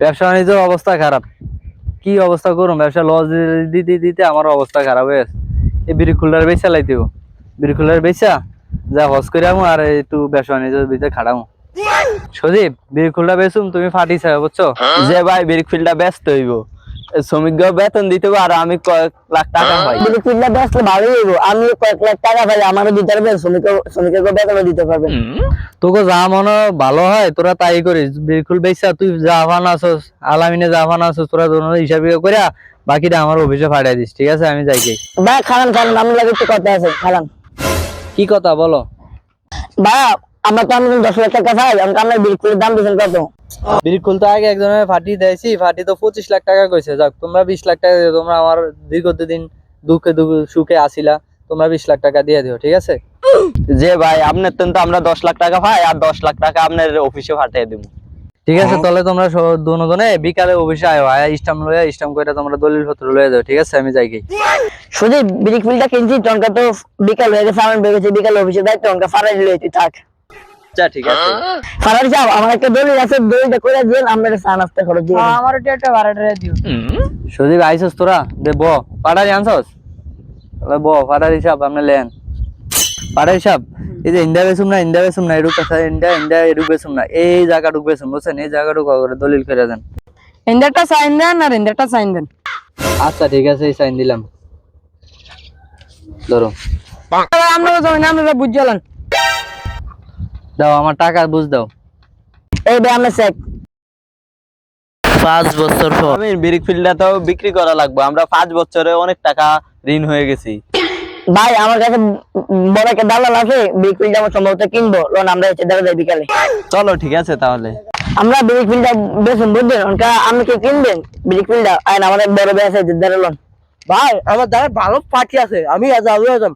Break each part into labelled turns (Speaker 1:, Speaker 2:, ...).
Speaker 1: ব্যবসা বাণিজ্য অবস্থা খারাপ। কি অবস্থা করুম, ব্যবসা লস দিতে দিতে আমার অবস্থা খারাপ হয়ে গেছে। এই বিড়ি খুলটার বেচা লাইতেও, বিড়ি খুলটার বেচা যা হস করে আমু আর একটু ব্যবসা বাণিজ্যের ভিতরে খাড়ামু। সজীব, বিড়ি খুলটা বেচুম, তুমি ফাটি চাই বুঝছো?
Speaker 2: যে ভাই বিড়ি ফিল্ডটা ব্যস্ত হইব, শ্রমিক বেতন দিতে হবে আর আমি কয়েক লাখ টাকা পাই।
Speaker 3: বিড়ি ফিল্ডটা বেচলে ভালোই হইব, আমি কয়েক লাখ টাকা পাই, আমারও দিতে পারবেন, শ্রমিকের বেতনও দিতে পারবেন।
Speaker 1: তোকে যা মনে ভালো হয় তোরা তাই করিস। বিড়ি খুল বেচা তুই যা ফান আসস, আলামিনে যা ফান আসস, তোরা দুজনে হিসাব করিয়া বাকিটা আমার অফিসে পাঠাই দিস, ঠিক আছে? আমি যাই কি।
Speaker 3: ভাই খালান খালান, আমি লাগে একটু কথা আছে, খালান।
Speaker 1: কি কথা বলো?
Speaker 3: ভাই আমরা তো আমাদের 10 লাখ টাকা পাই, আমরা বিড়ি ফুলের দাম দিচ্ছেন কত?
Speaker 1: বিড়ি খুলতে আগে একজনের ফাটি দিয়েছি, ফাটি তো 25 লাখ টাকা কইছে। যাক, তোমরা 20 লাখ টাকা দিও। তোমরা আমার দীর্ঘদিন দুঃখে সুখে আসিলা, তোমরা 20 লাখ টাকা দিয়ে দিও, ঠিক আছে?
Speaker 2: যে ভাই আপনার তো আমরা 10 লাখ টাকা পাই আর 10 লাখ টাকা আপনার অফিসে পাঠিয়ে দিব।
Speaker 1: ঠিক আছে, তাহলে তোমরা দুজনে বিকালে অফিসে আয়, স্টাম্প করে তোমরা দলিল পত্র লয়ে যাও, ঠিক আছে? আমি যাই কি।
Speaker 3: শুধু বিড়ি ফুলটা কিনছি, টনকা তো বিকাল হয়ে গেছে, আমি ভেবেছি বিকাল অফিসে যাই, টনকা ফারাই দিলে তুই থাক।
Speaker 2: আচ্ছা ঠিক আছে।
Speaker 3: ফারাই যাও, আমার একটা দলিল আছে, দলিলটা করে দিন, আমরা চা নাস্তা খরচ দিয়ে আমার একটা ভাড়াটা দিও।
Speaker 1: সজীব আইসস তোরা? দে ব পাড়ারি আনছস, তাহলে ব পাড়ার হিসাব আপনি লেন। পাড়ার হিসাব এই যে ইন্ডিয়া বেসুম না এডুক কথা, ইন্ডিয়া এডুক বেসুম না, এই জায়গা ঢুক বেসুম, বুঝছেন? এই জায়গা ঢুক করে দলিল করে দেন।
Speaker 3: ইন্দারটা সাইন দেন আর ইন্দারটা সাইন দেন।
Speaker 1: আচ্ছা ঠিক আছে, এই সাইন দিলাম, ধরো।
Speaker 3: আমরা জমি না, আমরা বুঝলাম।
Speaker 1: দাও আমার টাকা বুঝ দাও।
Speaker 3: এই বে আমরা চেক
Speaker 1: 5 বছর পর
Speaker 2: আমি বিড়ি ফিল্ডটা তো বিক্রি করা লাগবে, আমরা 5 বছরে অনেক টাকা ঋণ হয়ে গেছি।
Speaker 3: ভাই আমার কাছে বড় একটা দালাল আছে, বিগ ফিল্ড আমরা সম্ভবত কিনবো, লোন আমরা এসে দেখা যায় বিকালে।
Speaker 2: চলো ঠিক আছে তাহলে।
Speaker 3: আমরা বিগ ফিল্ডটা বেচুন, বুঝলেন? ওনকা আপনি কি কিনবেন বিগ ফিল্ডটা? আইন আমাদের বড় বে আছে দাঁড়া লোন। ভাই আমার দ্বারা ভালো পার্টি আছে, আমি আজ আজম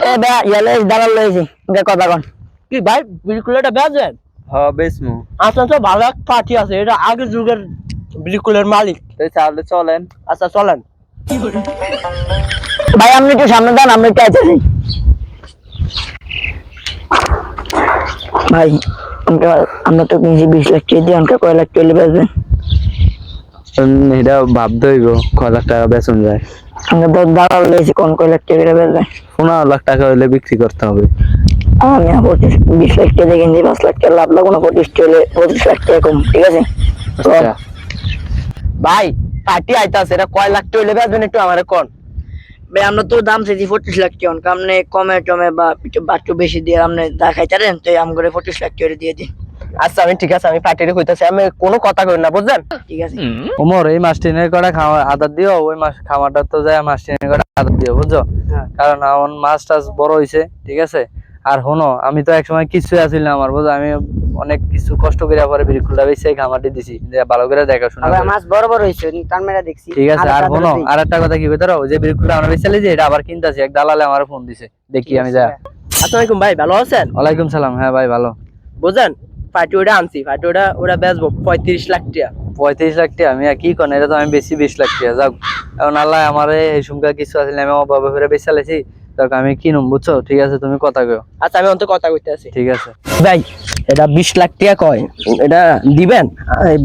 Speaker 3: এ বে ইয়ালে দালাল লইছি, ওকে কথা কোন কি ভাই? বিগ ফিল্ডটা বেচবেন?
Speaker 2: হ্যাঁ বেসমু।
Speaker 3: আপনার তো ভালো এক পার্টি আছে, এটা আগের যুগের বিগ ফিল্ডের মালিক।
Speaker 2: তাহলে চলেন।
Speaker 3: আচ্ছা চলেন ভাই, আপনি একটু সামনে যান, আমরা একটু আইতেছি। ভাই আমরা তো কিনছি 20 লাখ টাকা দিয়ে, অনকা কয় লাখ টাকা বেচবেন?
Speaker 2: এটা ভাবতে হইব কয় লাখ টাকা বেতন যায়।
Speaker 3: আমরা তো দালাল লইছি, কোন কয় লাখ টাকা বেচবেন?
Speaker 2: 15 লাখ টাকা হইলে বিক্রি করতে হবে।
Speaker 3: আমি 20 লাখ টাকা দিয়ে কিনছি, 5 লাখ টাকা লাভ লাগবে না, 25 লাখ টাকা কম, ঠিক আছে?
Speaker 2: আচ্ছা
Speaker 3: ভাই পার্টি আইতাছে, এটা কয় লাখ টাকা হইলে বেচবেন একটু আমারে কোন। ভাই আমরা তো দাম চাইছি 25 লাখ টাকা, আপনি কমে টমে বা একটু বেশি দিয়ে আপনি যা খাইতারেন তো আম করে 25 লাখ টাকা দিয়ে দিন। আচ্ছা আমি ঠিক আছে, আমি পার্টিরে কইতাছি, আমি কোনো কথা কই না, বুঝছেন? ঠিক আছে।
Speaker 1: ওমর, এই মাস্টিনের কটা খাওয়া আদার দিও, ওই খামারটা তো যায় মাস্টিনের কটা আদার দিও, বুঝছো? কারণ আমার মাছ টাছ বড় হইছে, ঠিক আছে? আর হনো, আমি তো একসময় কিছু আছিল না আমার, বুঝছো? আমি অনেক কিছু কষ্ট করে পরে বিরিকুলটা বেশি খামারটি দিছি, ভালো করে দেখাশোনা করে।
Speaker 3: মাছ বড় বড় হইছে, তার মেরা দেখছি।
Speaker 1: ঠিক আছে। আর হনো, আর একটা কথা কি কইতারো, যে বিরিকুলটা আমরা বেচালি যে এটা আবার কিনতাছি, এক দালালে আমার ফোন দিছে, দেখি আমি যা।
Speaker 3: আসসালামু আলাইকুম ভাই, ভালো আছেন?
Speaker 1: ওয়ালাইকুম সালাম। হ্যাঁ ভাই ভালো।
Speaker 3: বুঝছেন পার্টি ওটা আনছি, পার্টি ওটা বেচবো 35 লাখ টাকা।
Speaker 1: 35 লাখ টাকা? আমি কি কোন, এটা তো আমি বেশি 20 লাখ টাকা। যাক, এখন আল্লাহ আমার এই সুমকা কিছু আছে, আমি আমার বাবা ফিরে বেচালেছি, যাক আমি কিনুম, বুঝছো? ঠিক আছে, তুমি কথা কও।
Speaker 3: আচ্ছা আমি অন্ত কথা কইতে আছি।
Speaker 1: ঠিক আছে
Speaker 3: ভাই এটা 20 লাখ টাকা কয়, এটা দিবেন?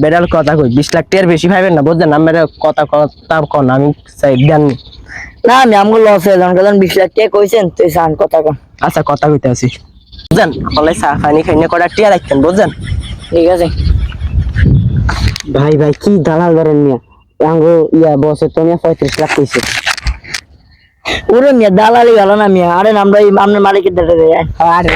Speaker 3: বেড়াল কথা কই, 20 লাখ টাকার বেশি পাইবেন না, বুঝছেন? আমার কথা কোন, আমি চাই দেন না, আমি আমগো লস হয়ে যান, কারণ 20 লাখ টাকা কইছেন তুই সান কথা কোন। আচ্ছা কথা কইতে আছি, বুঝছেন? হলে চা পানি খাইনে কটা টিয়া রাখতেন, বুঝছেন? ঠিক আছে ভাই। ভাই কি দালাল ধরেন মিয়া, আমগো বসে তো মিয়া 35 লাখ কইছে। ওরে মিয়া দালালি গেল না মিয়া, আরে আমরা আপনার মালিকের দাঁড়িয়ে আরে